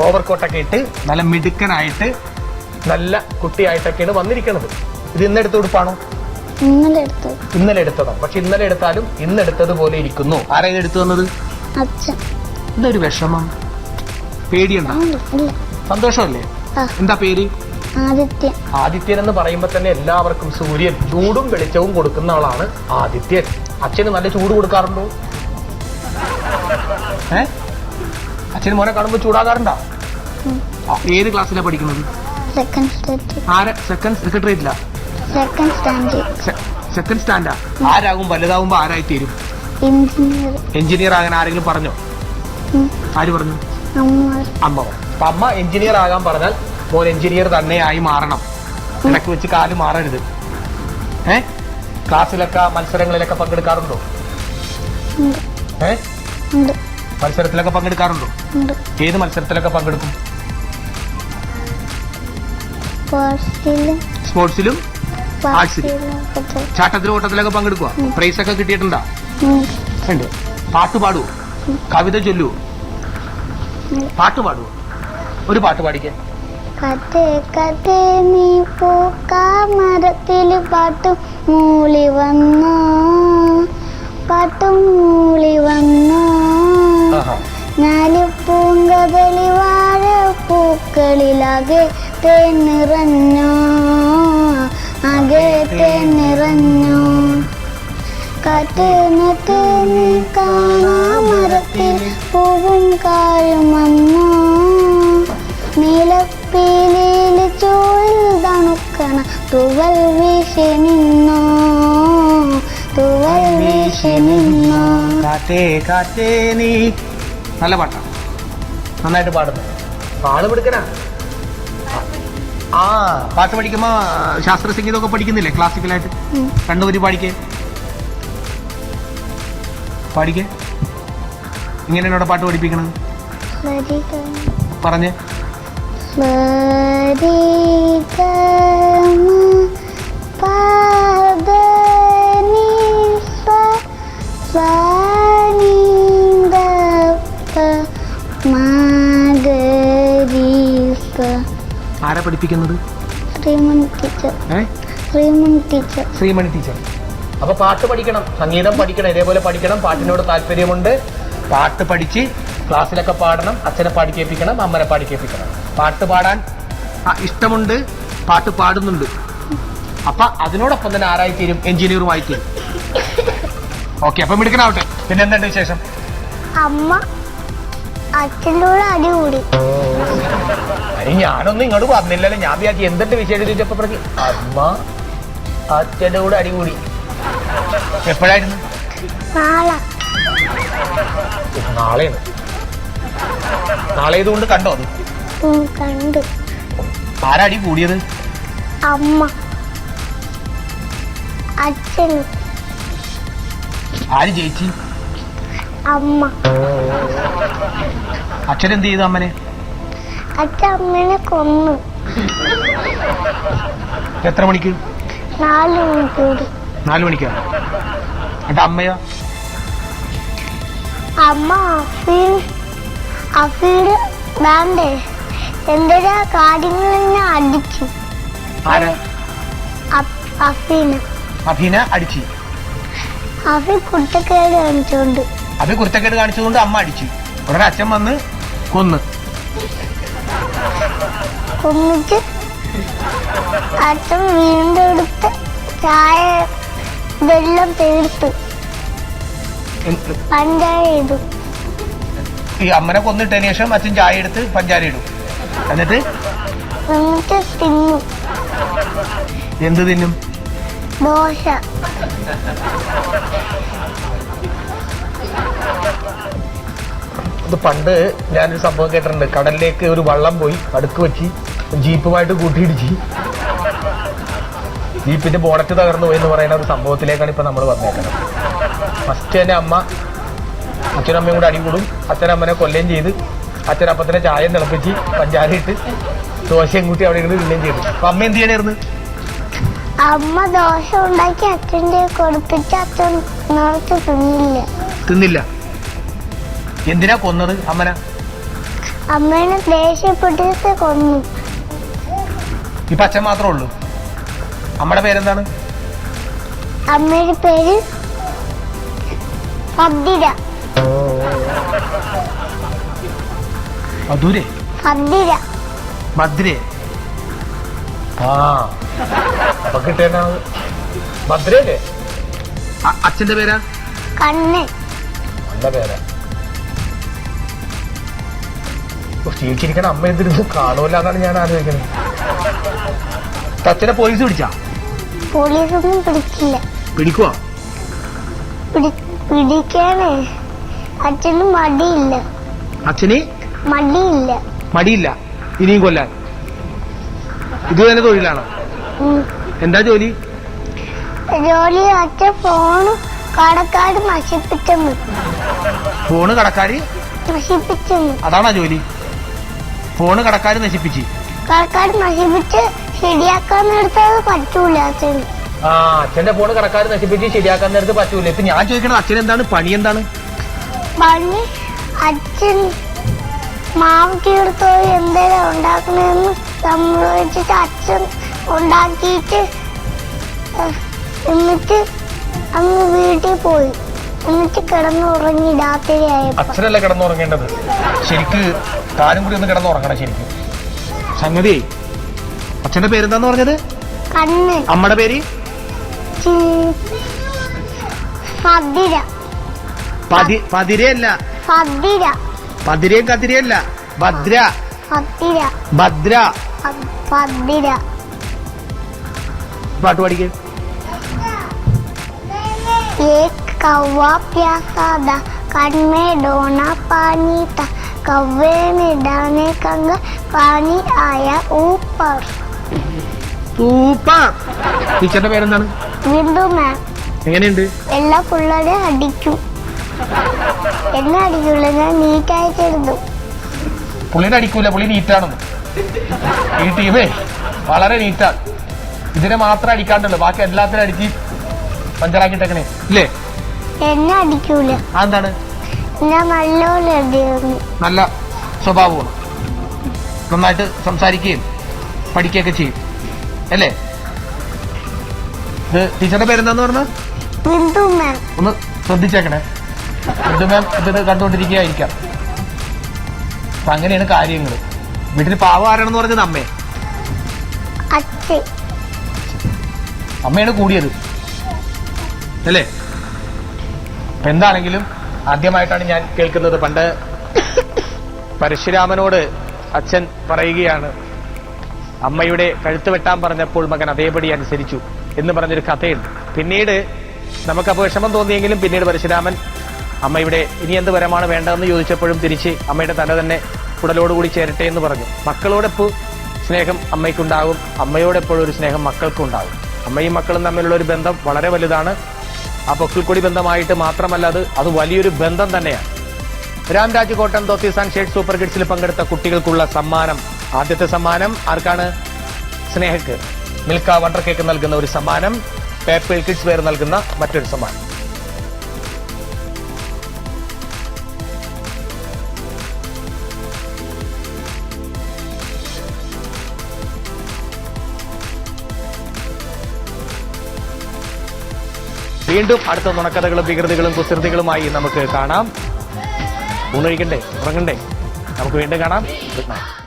ഓവർകോട്ടൊക്കെ ഇട്ട് നല്ല മിടുക്കനായിട്ട് നല്ല കുട്ടിയായിട്ടൊക്കെയാണ് വന്നിരിക്കുന്നത്. ഇത് ഇന്നെടുത്ത ഉടുപ്പാണോ? ഇന്നലെ എടുത്തതാണ്. പക്ഷെ ഇന്നലെ എടുത്താലും ഇന്നെടുത്തതുപോലെ ഇരിക്കുന്നു. ആരാ ഇത് എടുത്തു വന്നത്? ഇതൊരു വിഷമം, പേടിയുണ്ടോ? സന്തോഷമല്ലേ? എന്താ പേര്? ആദിത്യൻ എന്ന് പറയുമ്പോ തന്നെ എല്ലാവർക്കും സൂര്യൻ ചൂടും വെളിച്ചവും കൊടുക്കുന്ന ആളാണ് ആദിത്യൻ. അച്ഛന് നല്ല ചൂട് കൊടുക്കാറുണ്ടോ? അച്ഛന് മോനെ കാണുമ്പോ ചൂടാകാറുണ്ടോ? ഏത് ക്ലാസ്സിലാണ് പഠിക്കുന്നത്? സെക്കൻഡ് സ്റ്റാൻഡാ. ആരാകും വലുതാവുമ്പോ ആരായി തീരും? എഞ്ചിനീയർ ആകാൻ ആരെങ്കിലും പറഞ്ഞോ? ആര് പറഞ്ഞു? അമ്മ. അപ്പൊ അമ്മ എഞ്ചിനീയർ ആകാൻ പറഞ്ഞാൽ മോൻ എഞ്ചിനീയർ തന്നെയായി മാറണം. ഇടയ്ക്ക് വെച്ച് കാല് മാറരുത്. ക്ലാസ്സിലൊക്കെ മത്സരങ്ങളിലൊക്കെ പങ്കെടുക്കാറുണ്ടോ? മത്സരത്തിലൊക്കെ പങ്കെടുക്കാറുണ്ടോ? ഏത് മത്സരത്തിലൊക്കെ പങ്കെടുക്കും? സ്പോർട്സിലും ആർട്സിലും. ചാട്ടത്തിലും ഓട്ടത്തിലൊക്കെ പങ്കെടുക്കുക. പ്രൈസ് ഒക്കെ കിട്ടിയിട്ടുണ്ടോ? ഉണ്ട്. പാട്ട് പാടുവോ? കവിത ചൊല്ലുവോ? പാട്ട് പാടുവോ? ഒരു പാട്ട് പാടിക്കേ. കഥേ കഥേ നീ പൂക്കാമരത്തില് പാട്ടും മൂളി വന്നോ, പാട്ടും മൂളി വന്നോ. നാല് പൂങ്കതളി വാഴ പൂക്കളിലാകെ തേൻ നിറഞ്ഞോ, ആകെ തേൻ നിറഞ്ഞോ. കാറ്റ് നട്ട് നീ കാണാമരത്തിൽ പൂവും കായും വന്നോ, നീലപ്പീലിയിൽ ചൂഴിൽ തണുക്കണ തുവൽ വീശി നിന്നോ, തുവൽ വീശി നിന്നോ. കാറ്റേ കാറ്റേ നീ. നല്ല പാട്ടാണ്, നന്നായിട്ട് പാടുന്നു. ആള് പിടിക്കണ. പാട്ട് പഠിക്കുമ്പോ ശാസ്ത്രീയ സംഗീതമൊക്കെ പഠിക്കുന്നില്ലേ ക്ലാസിക്കലായിട്ട്? രണ്ടുപേരും പാടിക്കേ. പാടിക്കേ. ഇങ്ങനെയാണ് അവിടെ പാട്ട് പഠിപ്പിക്കണത്. പറഞ്ഞേ. ആരാ പഠിപ്പിക്കുന്നത്? ശ്രീമണി ടീച്ചർ. അപ്പൊ പാട്ട് പഠിക്കണം, സംഗീതം പഠിക്കണം, ഇതേപോലെ പഠിക്കണം. പാട്ടിനോട് താല്പര്യമുണ്ട്, പാട്ട് പഠിച്ച് ക്ലാസ്സിലൊക്കെ പാടണം. അച്ഛനെ പാടിക്കേൽപ്പിക്കണം, അമ്മനെ പാടിക്കേൽപ്പിക്കണം. പാട്ട് പാടാൻ ഇഷ്ടമുണ്ട്, പാട്ട് പാടുന്നുണ്ട്. അപ്പൊ അതിനോടൊപ്പം തന്നെ ആരായി തീരും? എഞ്ചിനീയറുമായി തീരും. ഓക്കെ, അപ്പൊ മിടുക്കനാവട്ടെ. പിന്നെ എന്തുണ്ട് വിശേഷം? അമ്മ അച്ഛൻ്റെ കൂടെ അടികൂടി. ഞാനൊന്നും ഇങ്ങോട്ട് പറഞ്ഞില്ലല്ലോ. ഞാൻ വിചാരിച്ചു എന്തിട്ട് വിശേഷം ചോദിച്ചപ്പോ പറഞ്ഞു അമ്മ അച്ഛൻ്റെ കൂടെ അടികൂടി. എപ്പോഴായിരുന്നു? നാളെയാണ്. നാളെ ഇതുകൊണ്ട് കണ്ടോ? അത് കണ്ടു. ആരടി കൂടിയത്? അമ്മ. അച്ഛന്. ആര് ജയിച്ചു? അമ്മ. അച്ഛൻ എന്ത് ചെയ്തു അമ്മനെ? അച്ഛൻ അമ്മനെ കൊന്നു. എത്ര മണിക്ക്? 4 മണിക്കൂർ. 4 മണിക്കാ? എന്നിട്ട് അമ്മയോ? അമ്മ അഫീഡ് വേണ്ടേ എന്തൊരു കാര്യങ്ങളെന്നെ അടിച്ചു. ആരാ? അഫീന അടിച്ചു. അഫി കുറ്റക്കേട് കാണിച്ചോണ്ട്. അഫി കുറ്റക്കേട് കാണിച്ചതുകൊണ്ട് അമ്മ അടിച്ചു. ഉടനെ അച്ഛൻ വന്ന് കൊന്നിട്ട് അച്ഛൻ വീണ്ടും എടുത്ത് ചായ വെള്ളം തീർത്ത് പഞ്ചാര ഇടും. ഈ അമ്മനെ കൊന്നിട്ടതിന് ശേഷം അച്ഛൻ ചായ എടുത്ത് പഞ്ചാര ഇടും. എന്നിട്ട് തിന്നും. എന്ത് തിന്നും? ദോശ. ഇത് പണ്ട് ഞാനൊരു സംഭവം കേട്ടിട്ടുണ്ട്. കടലിലേക്ക് ഒരു വള്ളം പോയി അടുക്ക് വെച്ച് ജീപ്പുമായിട്ട് കൂട്ടിയിടിച്ച് ജീപ്പിന്റെ ബോണറ്റ് തകർന്നു പോയി എന്ന് പറയുന്ന ഒരു സംഭവത്തിലേക്കാണ് ഇപ്പൊ നമ്മൾ വന്നേക്കുന്നത്. ഫസ്റ്റ് തന്നെ അമ്മ അച്ഛനമ്മയും കൂടെ അടികൂടും. അച്ഛനമ്മനെ കൊല്ലുകയും ചെയ്ത് അച്ഛനപ്പത്തിനെ ചായം തിളപ്പിച്ച് പഞ്ചാര ഇട്ട് ദോശയും കൂട്ടി അവിടെ ഇരുന്ന് തിന്നുകയും ചെയ്തു. അപ്പൊ അമ്മ എന്ത് ചെയ്യണായിരുന്നു? അമ്മ ദോശ ഉണ്ടാക്കി അച്ഛൻ്റെ കൊടുത്തിട്ട് അച്ഛൻ നിറച്ച് തിന്നില്ല. എന്തിനാ കൊന്നത് അമ്മന? അമ്മേനെ ദേഷ്യപ്പെട്ടിട്ട് കൊന്നു. ഇപ്പൊ അച്ഛൻ മാത്രമേ ഉള്ളൂ. അമ്മയുടെ പേരെന്താണ്? അമ്മയുടെ പേര് ഫദ്ദിര. മധുരേ? ഫദ്ദിര. മദ്രേ? ആ അപ്പൊ കിട്ടേണ്ടാണ് മദ്രല്ലേ. അച്ഛന്റെ പേരാ? കണ്ണൻ. നല്ല പേരാ. ജീവിച്ചിരിക്കണ അമ്മ എന്തിരുന്നു കാണൂല എന്നാണ് ഞാൻ ആലോചിക്കുന്നത്. അച്ഛനെ പോലീസ് പിടിച്ചാ? പോലീസൊന്നും പിടിക്കില്ല. പിടിക്കുവാ? പിടിക്കാനേ അച്ഛന് മടിയില്ല. അച്ഛന് മടിയില്ല. മടിയില്ല ഇനിയും കൊല്ലാൻ? ഇത് തന്നെ തൊഴിലാണ്. എന്താ ജോലി? ജോലി അച്ഛൻ ഫോണ് കടക്കാട് നശിപ്പിച്ചെന്ന്. ഫോണ് കടക്കാര് നശിപ്പിച്ചെന്ന്. അതാണോ ജോലി? ഫോണ് കടക്കാര് നശിപ്പിച്ച്? കടക്കാട് നശിപ്പിച്ച് ശരിയാക്കാൻ നേരത്തത് പറ്റൂല അച്ഛന്. ആ അച്ഛന്റെ ഫോണ് കടക്കാര് നശിപ്പിച്ച് ശരിയാക്കാൻ നേരത്ത് പറ്റൂല. ഇപ്പൊ ഞാൻ ചോദിക്കണത് അച്ഛൻ എന്താണ് പണി? എന്താണ് പണി? അച്ഛൻ മാവ് തീർത്തോ എന്തെങ്കിലും ഉണ്ടാക്കണമെന്ന് സംഭവിച്ചിട്ട് അച്ഛൻ ഉണ്ടാക്കിയിട്ട് എന്നിട്ട് അങ്ങ് വീട്ടിൽ പോയി. എന്നിട്ട് കിടന്നുറങ്ങി രാത്രിയായപ്പോ. അച്ഛനല്ല കിടന്നുറങ്ങേണ്ടത്, ശരിക്ക് താനും കൂടി ഒന്ന് കിടന്നുറങ്ങണം ശരിക്കും. സംഗതി അച്ഛന്റെ പേരെന്താന്ന് പറഞ്ഞത്? കണ്ണൻ. അമ്മയുടെ പേര്? ഫദ്ദിര. പതിരയല്ല. ഫദ്ദിര. പതിരയും കതിരയല്ല, ഭദ്ര. ഫദ്ദിര. ഭദ്ര. ഫദ്ദിര. പാട്ട് പാടിക്കേ. एक कौवा प्यासा था, कान में डोना पानी था, कौवे ने डाने कंगा, पानी आया ऊपर. സൂപ്പർ. ടീച്ചറിന്റെ പേരെന്താണ്? ബിന്ദു മാം. എങ്ങനെയുണ്ട്? എല്ലാ പിള്ളേരെയും അടിക്കും. എന്നെ അടിക്കൂല, ഞാൻ നീറ്റായിട്ട് എഴുതും. പുള്ളിനെ അടിക്കൂല, പുള്ളി നീറ്റാണെന്ന്. ഈ ടീമേ വളരെ നീറ്റാണ്. ഇതിനെ മാത്രം അടിക്കാണ്ടുള്ളൂ, ബാക്കി എല്ലാത്തിനും അടിച്ച് പഞ്ചറാക്കിട്ടേക്കണേ ഇല്ലേ? എന്നെ അടിക്കൂല. അതെന്താണ്? ഞാൻ നല്ലപോലെ എഴുതിയിരുന്നു. നല്ല സ്വഭാവമാണ്, നന്നായിട്ട് സംസാരിക്കുകയും പഠിക്കുകയൊക്കെ ചെയ്യും അല്ലേ? ഇത് ടീച്ചറുടെ പേരെന്താന്ന് പറഞ്ഞ? ബിന്ദു മാം. ഒന്ന് ശ്രദ്ധിച്ചേക്കണേ, ബിന്ദു മാം ഇത് കണ്ടുകൊണ്ടിരിക്കുകയായിരിക്കാം. അപ്പൊ അങ്ങനെയാണ് കാര്യങ്ങൾ. വീട്ടിൽ പാവം ആരാണെന്ന് പറഞ്ഞത്? അമ്മേ. അച്ഛൻ. അമ്മയാണ് കൂടിയത് അല്ലേ? അപ്പൊ എന്താണെങ്കിലും ആദ്യമായിട്ടാണ് ഞാൻ കേൾക്കുന്നത്. പണ്ട് പരശുരാമനോട് അച്ഛൻ പറയുകയാണ്, അമ്മയുടെ കഴുത്ത് വെട്ടാൻ പറഞ്ഞപ്പോൾ മകൻ അതേപടി അനുസരിച്ചു എന്ന് പറഞ്ഞൊരു കഥയുണ്ട്. പിന്നീട് നമുക്കപ്പോൾ വിഷമം തോന്നിയെങ്കിലും പിന്നീട് പരശുരാമൻ അമ്മയുടെ ഇനി എന്ത് വരമാണ് വേണ്ടതെന്ന് ചോദിച്ചപ്പോഴും തിരിച്ച് അമ്മയുടെ തല തന്നെ കുടലോടുകൂടി ചേരട്ടെ എന്ന് പറഞ്ഞു. മക്കളോടൊപ്പം സ്നേഹം അമ്മയ്ക്കുണ്ടാകും, അമ്മയോടെപ്പോഴും ഒരു സ്നേഹം മക്കൾക്കുണ്ടാകും. അമ്മയും മക്കളും തമ്മിലുള്ള ഒരു ബന്ധം വളരെ വലുതാണ്. ആ പൊക്കിൾക്കൊടി ബന്ധമായിട്ട് മാത്രമല്ല, അത് വലിയൊരു ബന്ധം തന്നെയാണ്. രാംരാജ് കോട്ടൻ തോത്തീസ് ആൻഡ് ഷേഡ് സൂപ്പർ കിഡ്സിൽ പങ്കെടുത്ത കുട്ടികൾക്കുള്ള സമ്മാനം, ആദ്യത്തെ സമ്മാനം ആർക്കാണ്? സ്നേഹക്ക്. മിൽക്ക വണ്ടർ കേക്ക് നൽകുന്ന ഒരു സമ്മാനം, പേപ്പിൾ കിഡ്സ് വെയർ നൽകുന്ന മറ്റൊരു സമ്മാനം. വീണ്ടും അടുത്ത നുണക്കഥകളും വികൃതികളും കുസൃതികളുമായി നമുക്ക് കാണാം. ഊണൊഴിക്കണ്ടേ, ഉറങ്ങണ്ടേ? നമുക്ക് വീണ്ടും കാണാം. Good night.